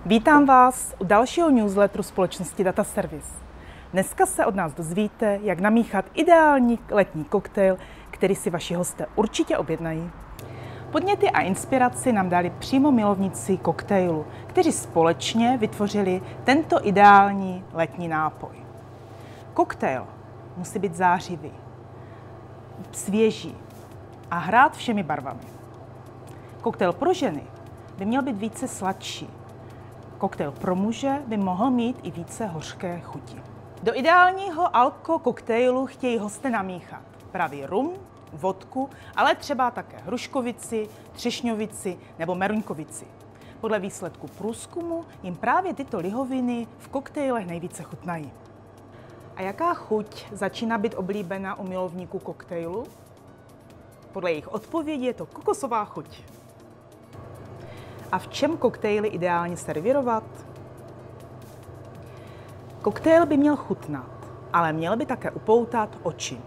Vítám vás u dalšího newsletteru společnosti Data Service. Dneska se od nás dozvíte, jak namíchat ideální letní koktejl, který si vaši hosté určitě objednají. Podněty a inspiraci nám dali přímo milovníci koktejlu, kteří společně vytvořili tento ideální letní nápoj. Koktejl musí být zářivý, svěží a hrát všemi barvami. Koktejl pro ženy by měl být více sladší. Koktejl pro muže by mohl mít i více hořké chuti. Do ideálního alko koktejlu chtějí hosté namíchat pravý rum, vodku, ale třeba také hruškovici, třešňovici nebo meruňkovici. Podle výsledku průzkumu jim právě tyto lihoviny v koktejlech nejvíce chutnají. A jaká chuť začíná být oblíbená u milovníků koktejlu? Podle jejich odpovědi je to kokosová chuť. A v čem koktejly ideálně servírovat? Koktejl by měl chutnat, ale měl by také upoutat oči.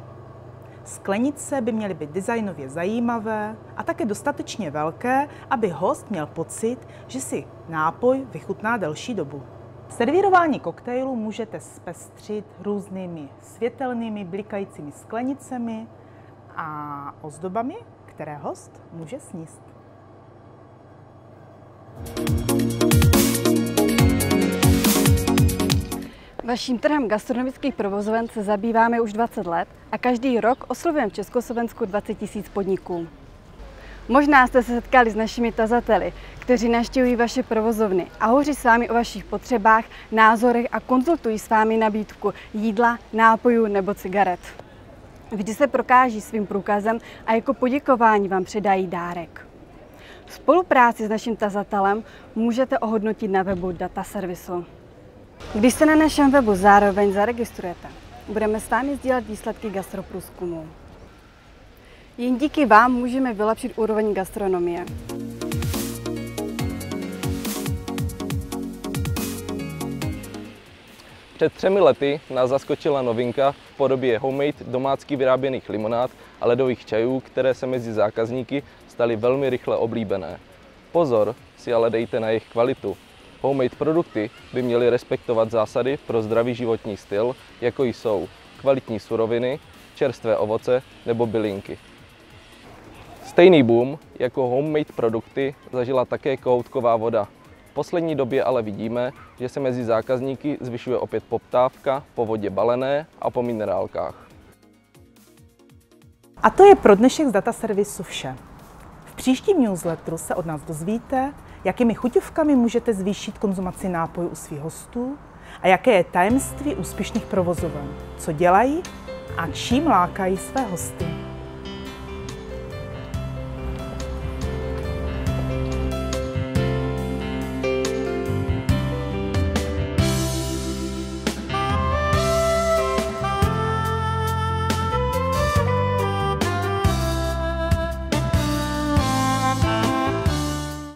Sklenice by měly být designově zajímavé a také dostatečně velké, aby host měl pocit, že si nápoj vychutná delší dobu. Servírování koktejlu můžete zpestřit různými světelnými blikajícími sklenicemi a ozdobami, které host může sníst. Vaším trhem gastronomických provozoven se zabýváme už 20 let a každý rok oslovujeme v Československu 20 000 podniků. Možná jste se setkali s našimi tazateli, kteří navštěvují vaše provozovny a hovoří s vámi o vašich potřebách, názorech a konzultují s vámi nabídku jídla, nápojů nebo cigaret. Vždy se prokáží svým průkazem a jako poděkování vám předají dárek. Spolupráci s naším tazatelem můžete ohodnotit na webu Data Servisu. Když se na našem webu zároveň zaregistrujete, budeme s vámi sdílet výsledky gastroprůzkumu. Jen díky vám můžeme vylepšit úroveň gastronomie. Před 3 lety nás zaskočila novinka v podobě homemade domácky vyráběných limonád a ledových čajů, které se mezi zákazníky staly velmi rychle oblíbené. Pozor si ale dejte na jejich kvalitu. Homemade produkty by měly respektovat zásady pro zdravý životní styl, jako jsou kvalitní suroviny, čerstvé ovoce nebo bylinky. Stejný boom jako homemade produkty zažila také kohoutková voda. V poslední době ale vidíme, že se mezi zákazníky zvyšuje opět poptávka po vodě balené a po minerálkách. A to je pro dnešek z Data Servisu vše. V příštím newsletteru se od nás dozvíte, jakými chuťovkami můžete zvýšit konzumaci nápojů u svých hostů a jaké je tajemství úspěšných provozoven, co dělají a čím lákají své hosty.